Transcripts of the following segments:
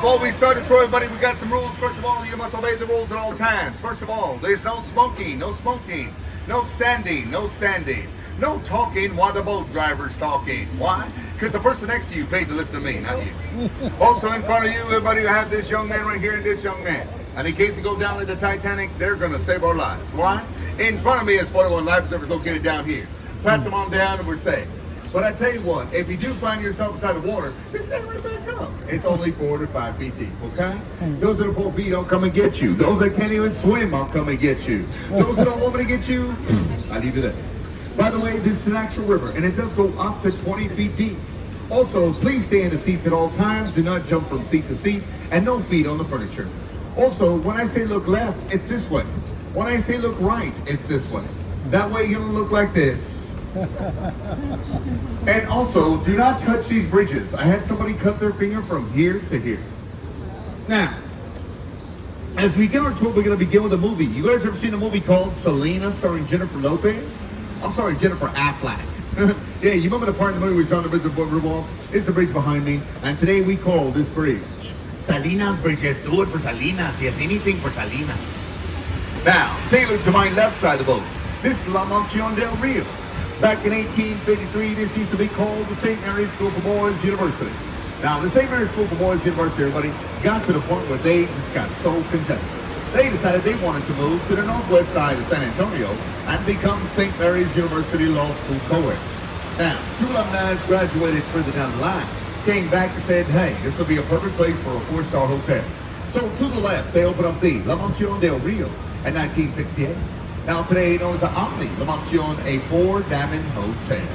Before we start this story, everybody, we got some rules. First of all, you must obey the rules at all times. First of all, there's no smoking, no standing, no talking while the boat driver's talking. Why? Because the person next to you paid to listen to me, not you. Also in front of you, everybody, you have this young man right here and this young man. And in case you go down in the Titanic, they're going to save our lives. Why? In front of me is 41 life preservers located down here. Pass them on down and we're safe. But I tell you what, if you do find yourself beside the water, just stand right back up. It's only 4 to 5 feet deep, okay? Those that are 4 feet, I'll come and get you. Those that can't even swim, I'll come and get you. Those that don't want me to get you, I leave you there. By the way, this is an actual river, and it does go up to 20 feet deep. Also, please stay in the seats at all times. Do not jump from seat to seat, and no feet on the furniture. Also, when I say look left, it's this way. When I say look right, it's this way. That way you don't look like this. And also, do not touch these bridges. I had somebody cut their finger from here to here. Now, as we begin our tour, we're going to begin with a movie. You guys ever seen a movie called Selena starring Jennifer Lopez? I'm sorry, Jennifer Affleck. Yeah, you remember the part in the movie we saw on the Rio Riverwalk? It's the bridge behind me, and today we call this bridge Salinas Bridge. Yes, do it for Salinas. Yes, anything for Salinas. Now, take a look to my left side of the boat. This is La Mansión del Rio. Back in 1853, this used to be called the St. Mary's School for Boys University. Now, the St. Mary's School for Boys University, everybody, got to the point where they just got so congested. They decided they wanted to move to the northwest side of San Antonio and become St. Mary's University Law School co-ed. Now, 2 alumni graduated further down the line, came back and said, hey, this will be a perfect place for a 4-star hotel. So to the left, they opened up the La Mansión del Rio in 1968. Now today known as the Omni La Mansión, a 4-diamond hotel.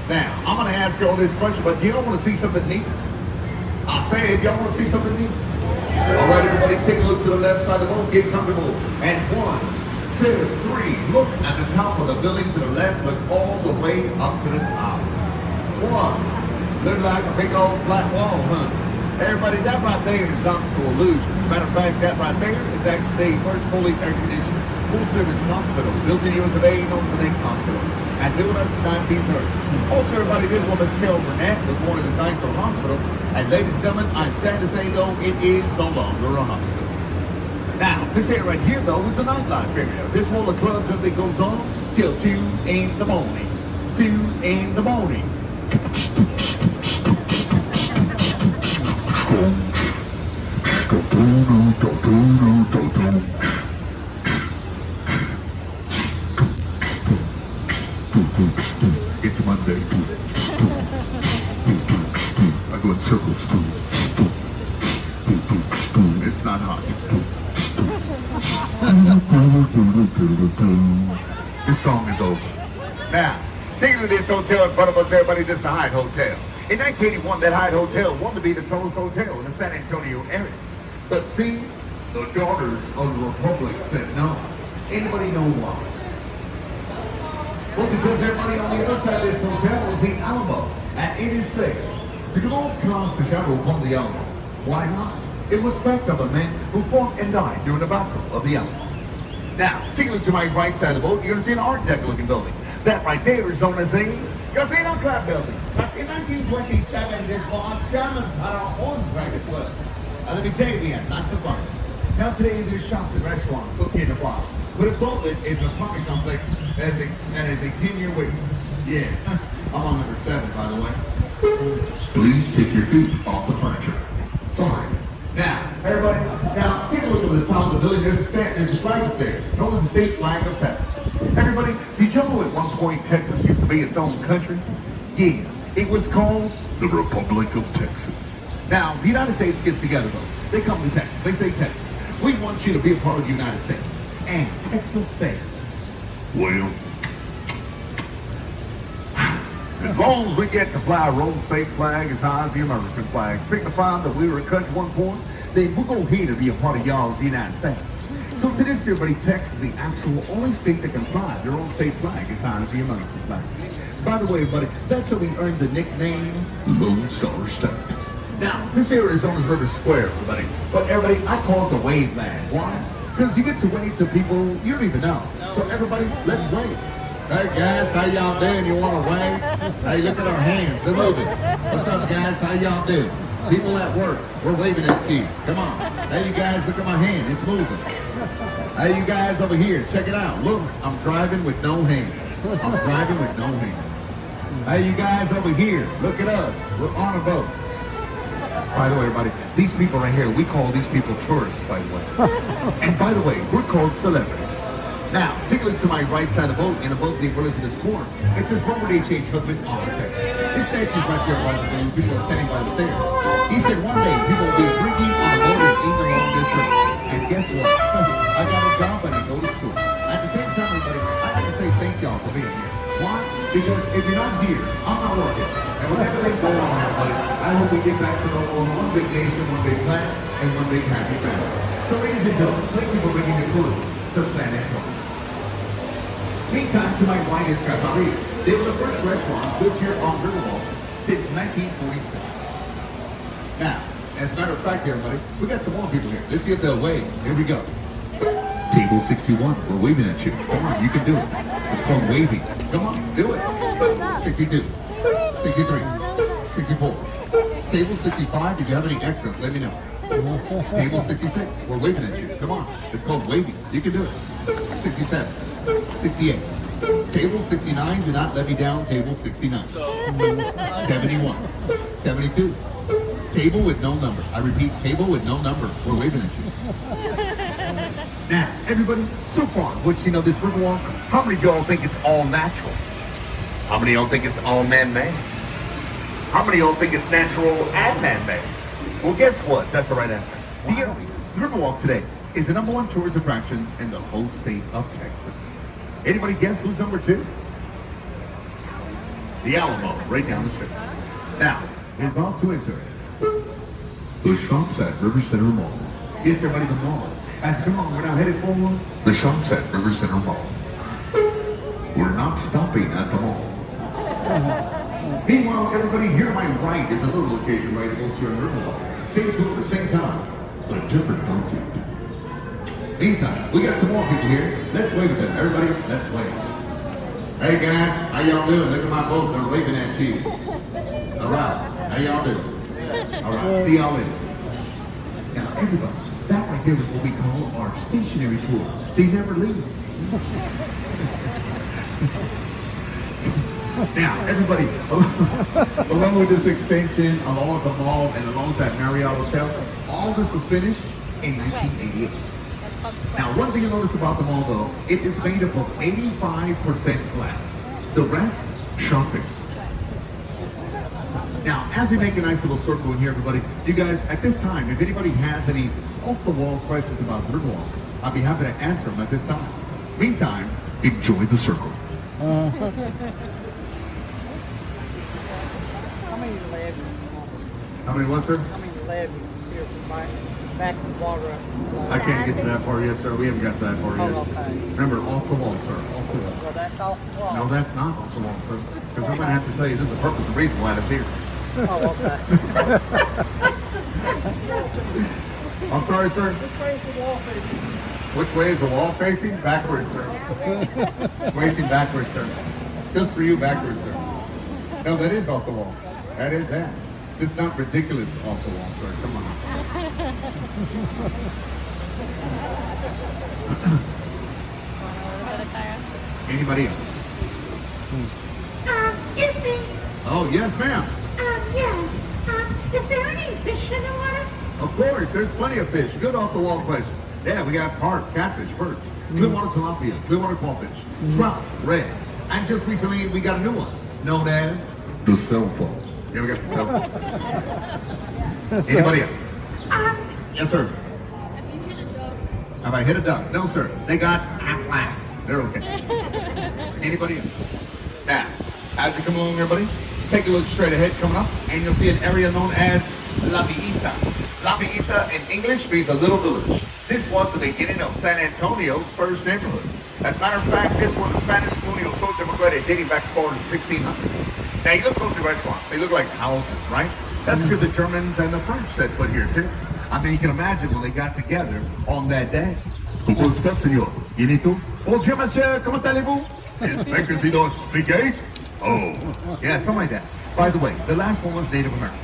Now, I'm going to ask you all this question, but you don't want to see something neat? I said, y'all want to see something neat? All right, everybody, take a look to the left side of the boat, get comfortable. And 1, 2, 3, look at the top of the building to the left, look all the way up to the top. 1, look like a big old flat wall, huh? Everybody, that right there is optical illusion. As a matter of fact, that right there is actually the first fully air-conditioned full-service hospital built in the US of A, known as the next hospital, and built us in 1930. Also, everybody, this one, Miss Carol Burnett, was born in this nice old hospital. And ladies and gentlemen, I'm sad to say, though, it is no longer a hospital. Now, this area right here, though, is a nightlife area. This roll of clubs that goes on till 2 in the morning. 2 in the morning. It's Monday. I go in circles. It's not hot. This song is over. Now, take a look at this hotel in front of us, everybody. This is the Hyatt Hotel. In 1981, that Hyatt Hotel wanted to be the tallest hotel in the San Antonio area. But see, the daughters of the Republic said no. Anybody know why? Well, because everybody on the other side of this hotel is the Alamo, and it is safe to go out to cast the shadow upon the Alamo. Why not? In respect of the men who fought and died during the Battle of the Alamo. Now, take a look to my right side of the boat, you're going to see an Art Deco looking building. That right there is known as a Casino Club building. But in 1927, this was Germans had our own private club. And let me tell you, we had lots of fun. Now today, there's shops and restaurants located abroad. But above it is an apartment complex that is a 10-year wait list. Yeah, I'm on number 7, by the way. Please take your feet off the furniture. Sorry. Now, everybody, now take a look at the top of the building. There's a flag up there, known as the state flag of Texas. Everybody, did you know at one point Texas used to be its own country? Yeah, it was called the Republic of Texas. Now, the United States gets together though. They come to Texas, they say, Texas, we want you to be a part of the United States. And Texas says, well, as long as we get to fly our own state flag as high as the American flag, signifying that we were a country at one point, then we're going here to be a part of y'all's United States. So to this, everybody, Texas is the actual only state that can fly their own state flag as high as the American flag. By the way, everybody, that's how we earned the nickname Lone Star State. Now, this area is known as River Square, everybody. But everybody, I call it the wave land. Why? Because you get to wave to people you don't even know. So everybody, let's wave. Hey guys, how y'all doing? You want to wave? Hey, look at our hands, they're moving. What's up guys, how y'all doing? People at work, we're waving at you. Come on. Hey, you guys, look at my hand. It's moving. Hey, you guys over here, check it out. Look, I'm driving with no hands. I'm driving with no hands. Hey, you guys over here, look at us. We're on a boat. By the way, everybody, these people right here, we call these people tourists, by the way. And by the way, we're called celebrities. Now, take a look to my right side of the boat, in a boat named Elizabeth's Corner. It says Robert H. Husband Architect. His statue's right there by the boat. People are standing by the stairs. He said one day people will be drinking on a boat and eating along this river. And guess what? I got a job and I go to school. At the same time, everybody, I'd like to say thank y'all for being here. Why? Because if you're not here, I'm not working. And with everything going on, everybody, I hope we get back to normal on one big nation, one big plan, and one big happy family. So ladies and gentlemen, thank you for bringing your tourism to San Antonio. Meantime, to my right is Casaria. They were the first restaurant built here on Riverwalk since 1946. Now, as a matter of fact, everybody, we got some more people here. Let's see if they'll wave. Here we go. Table 61, we're waving at you. Come on, you can do it. It's called waving. Come on, do it. 62, 63, 64. Table 65, if you have any extras, let me know. Table 66, we're waving at you. Come on, it's called waving. You can do it. 67, 68. Table 69, do not let me down. Table 69. 71, 72. Table with no number. I repeat, table with no number. We're waving at you. Now, everybody, so far, what you know, this Riverwalk, how many of y'all think it's all natural? How many of y'all think it's all man-made? How many of y'all think it's natural and man-made? Well, guess what? That's the right answer. The Riverwalk today is the #1 tourist attraction in the whole state of Texas. Anybody guess who's number 2? The Alamo, right down the street. Now, there's about 2 into it. The shops at River Center Mall. Yes, everybody, the mall. As come on, we're now headed for the shops at River Center Mall. We're not stopping at the mall. Meanwhile, everybody here to my right is another location right to go to in Riverwalk. Same tour, same time, but a different content. Meantime, we got some more people here. Let's wave at them. Everybody, let's wave. Hey guys, how y'all doing? Look at my boat, they're waving at you. All right, how y'all doing? All right, see y'all later. Now, everybody, that right there is what we call our stationary tour. They never leave. Now, everybody, along with this extension, along with the mall, and along with that Marriott Hotel, all this was finished in 1988. Now, one thing you notice about the mall, though, it is made up of 85% glass. The rest, shopping. Now, as we make a nice little circle in here, everybody, you guys, at this time, if anybody has any off-the-wall questions about the Riverwalk, I'll be happy to answer them at this time. Meantime, enjoy the circle. How many levees? How many what, sir? How many levees here from back to the water? I can't get to that part yet, sir. We haven't got to that part yet. Oh, okay. Remember, off the wall, sir. Off the wall. Well, that's off the wall. No, that's not off the wall, sir. Because I'm going to have to tell you, this is the purpose and reason why it's here. Oh, okay. I'm sorry, sir. Which way is the wall facing? Which way is the wall facing? Backwards, sir. It's facing backwards, sir. Just for you, backwards, sir. No, that is off the wall. That is that. Just not ridiculous off the wall, sir. Come on. Anybody else? Excuse me. Oh, yes, ma'am. Yes. Is there any fish in the water? Of course, there's plenty of fish. Good off the wall question. Yeah, we got carp, catfish, perch, clear water tilapia, clear water crawfish, trout, red. And just recently, we got a new one, known as the cell phone. Yeah, we got the cell phone. Anybody else? Yes, sir. Have I hit a duck? No, sir. They got a flag. They're okay. Anybody else? Now, as you come along, everybody, take a look straight ahead coming up, and you'll see an area known as La Villita. La Villita in English means a little village. This was the beginning of San Antonio's first neighborhood. As a matter of fact, this was the Spanish colonial social democratic dating back as far as the 1600s. Now, you look close to restaurants. They look like houses, right? That's because the Germans and the French set foot here, too. I mean, you can imagine when they got together on that day. ¿Cómo está, señor? ¿Y tú? Bonjour, monsieur. ¿Cómo allez-vous? Espero que si don't speak eight. Oh, yeah, something like that. By the way, the last one was Native American.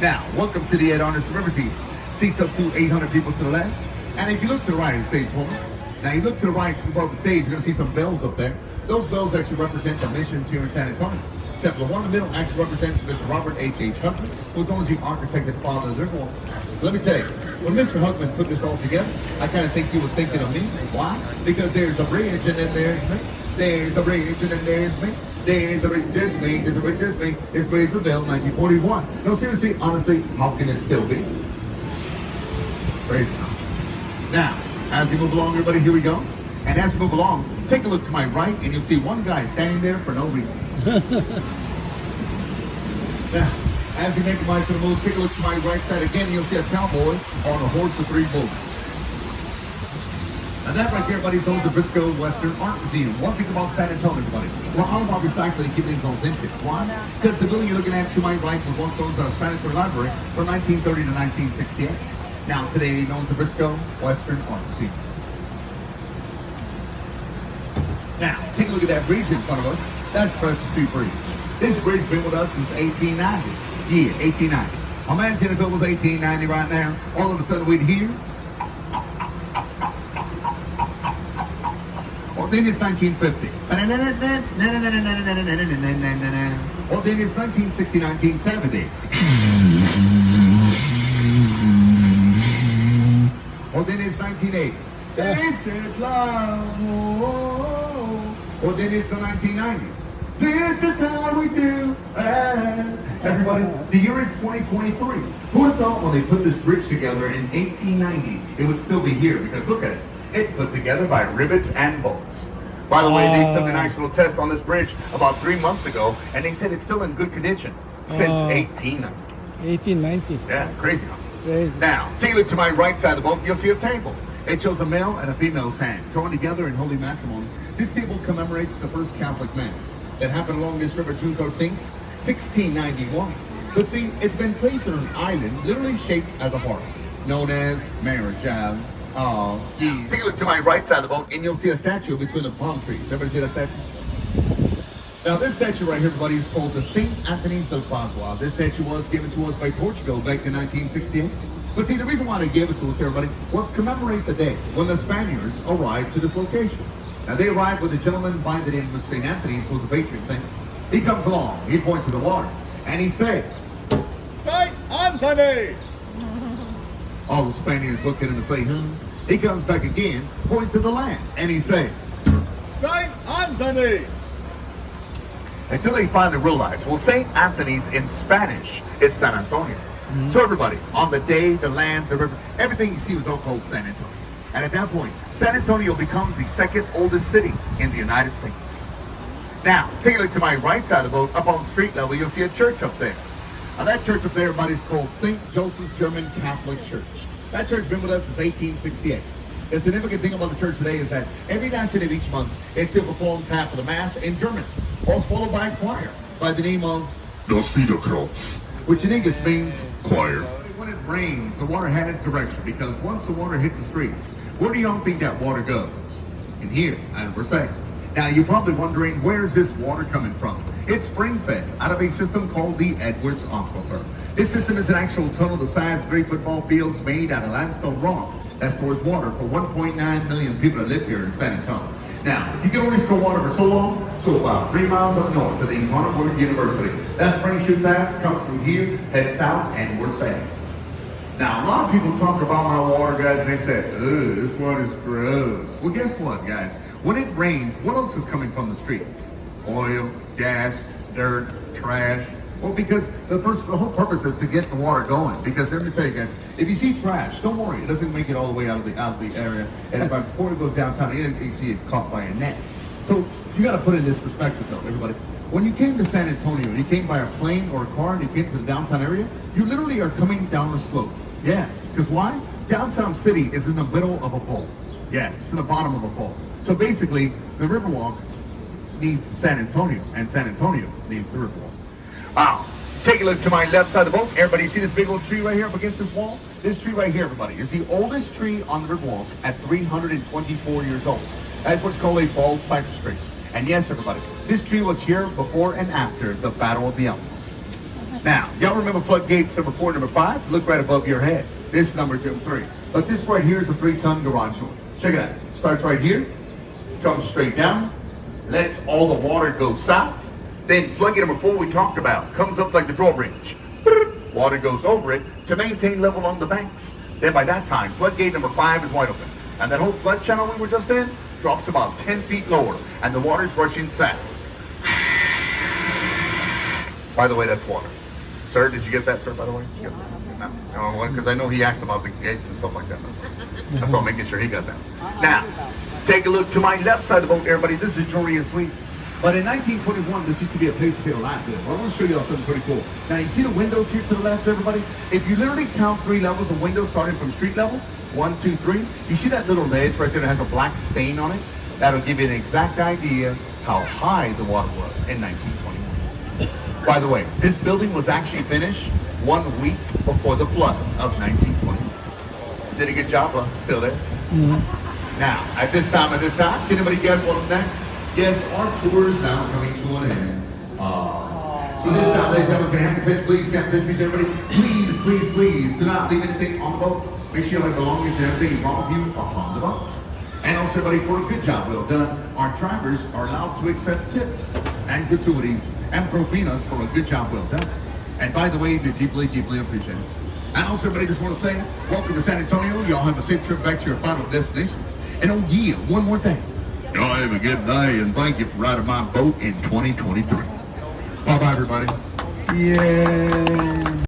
Now, welcome to the Ed Arnest River Theater. Seats up to 800 people to the left. And if you look to the right of the stage, folks, now you look to the right above the stage, you're going to see some bells up there. Those bells actually represent the missions here in San Antonio. Except the one in the middle actually represents Mr. Robert H. Huckman, who's known as the architect and father of the Riverwalk. Let me tell you, when Mr. Huckman put this all together, I kind of think he was thinking of me. Why? Because there's a bridge and then there's me. There's a bridge and then there's me. There's a bridge, there's me. There's a bridge, there's me. This bridge was built 1941. No, seriously, honestly, how can it still be? Crazy. Now, as we move along, everybody, here we go. And as we move along, take a look to my right, and you'll see one guy standing there for no reason. Now, as you make a nice little move, take a look to my right side again, and you'll see a cowboy on a horse with 3 bulls. Now that right there, everybody, is the Briscoe Western Art Museum. One thing about San Antonio, everybody, we're all about recycling, keep things authentic. Why? Because the building you're looking at to my right was once owned as a San Antonio Library from 1930 to 1968. Now, today, known as the Briscoe Western Art Museum. Now, take a look at that bridge in front of us. That's Preston Street Bridge. This bridge's been with us since 1890. Yeah, 1890. Imagine if it was 1890 right now. All of a sudden we'd hear. Well, then it's 1950. Well, then it's 1960, 1970. Well, then it's 1980. Well, then it's the 1990s. This is how we do it. Everybody, the year is 2023. Who would have thought when they put this bridge together in 1890, it would still be here? Because look at it. It's put together by rivets and bolts. By the way, they took a nice little test on this bridge about 3 months ago, and they said it's still in good condition since 1890. 1890. Yeah, crazy, huh? Crazy. Now, take a look to my right side of the boat, you'll see a table. It shows a male and a female's hand joined together in holy matrimony. This table commemorates the first Catholic Mass that happened along this river June 13, 1691. But see, it's been placed on an island literally shaped as a heart, known as Marriage Island. Take a look to my right side of the boat and you'll see a statue between the palm trees. Everybody see that statue? Now this statue right here, everybody, is called the St. Anthony's del Padua. This statue was given to us by Portugal back in 1968. But see, the reason why they gave it to us, everybody, was to commemorate the day when the Spaniards arrived to this location. Now they arrived with a gentleman by the name of St. Anthony, who was a patron saint. He comes along, he points to the water, and he says, St. Anthony! All the Spaniards look at him and say, He comes back again, points to the land, and he says, St. Anthony! Until they finally realize, well, St. Anthony's in Spanish is San Antonio. So everybody, on the day, the land, the river, everything you see was all called San Antonio. And at that point, San Antonio becomes the second oldest city in the United States. Now, take a look to my right side of the boat, up on street level, you'll see a church up there. Now that church up there, everybody's called St. Joseph's German Catholic Church. That church has been with us since 1868. The significant thing about the church today is that every last day of each month, it still performs half of the Mass in German, also followed by a choir by the name of Das Siederkreuz, which in English means choir. When it rains, the water has direction, because once the water hits the streets, where do y'all think that water goes? In here, and we're saying. Now, you're probably wondering, where's this water coming from? It's spring-fed out of a system called the Edwards Aquifer. This system is an actual tunnel the size of 3 football fields made out of limestone rock that stores water for 1.9 million people that live here in San Antonio. Now, you can only store water for so long, so about 3 miles up north to the Montgomery University. That spring shoots out, comes through here, heads south, and we're safe. Now, a lot of people talk about my water, guys, and they say, ugh, this water's gross. Well, guess what, guys? When it rains, what else is coming from the streets? Oil, gas, dirt, trash. Well, because the whole purpose is to get the water going. Because let me tell you guys, if you see trash, don't worry, it doesn't make it all the way out of the area. And before it goes downtown, you see it's caught by a net. So you got to put it in this perspective, though, everybody. When you came to San Antonio, and you came by a plane or a car, and you came to the downtown area, you literally are coming down a slope. Yeah, because why? Downtown city is in the middle of a bowl. Yeah, it's in the bottom of a bowl. So basically, the Riverwalk needs San Antonio, and San Antonio needs the Riverwalk. Wow. Take a look to my left side of the boat. Everybody see this big old tree right here up against this wall? This tree right here, everybody, is the oldest tree on the Riverwalk at 324 years old. That's what's called a bald cypress tree. And yes, everybody, this tree was here before and after the Battle of the Alamo. Now, y'all remember floodgates number 4, number 5? Look right above your head. This number is number 3. But this right here is a 3-ton garage door. Check it out. Starts right here, comes straight down, lets all the water go south. Then floodgate number 4 we talked about, comes up like the drawbridge. Water goes over it to maintain level on the banks. Then by that time, floodgate number 5 is wide open. And that whole flood channel we were just in drops about 10 feet lower, and the water's rushing south. By the way, that's water. Sir, did you get that, sir, by the way? Did you get that? No, because I know he asked about the gates and stuff like that. That's why I'm making sure he got that. Now, take a look to my left side of the boat, everybody. This is Joria Suites. But in 1921, this used to be a place to pay a lot bill. I want to show you all something pretty cool. Now, you see the windows here to the left, everybody? If you literally count 3 levels of windows starting from street level, 1, 2, 3, you see that little ledge right there that has a black stain on it? That'll give you an exact idea how high the water was in 1921. By the way, this building was actually finished 1 week before the flood of 1920. Did a good job, huh? Still there? Mm-hmm. Now, at this time, can anybody guess what's next? Yes, our tour is now coming to an end. So this time, ladies and gentlemen, can I have your attention, please? Can I have your attention, please, everybody? Please, please, please, do not leave anything on the boat. Make sure you have belongings and everything is wrong with you upon the boat. And also, everybody, for a good job well done, our drivers are allowed to accept tips and gratuities and propinas for a good job well done. And by the way, they're deeply, deeply appreciated. And also, everybody, just want to say, welcome to San Antonio. Y'all have a safe trip back to your final destinations. And oh yeah, one more thing. Y'all have a good day, and thank you for riding my boat in 2023. Bye-bye, everybody. Yeah.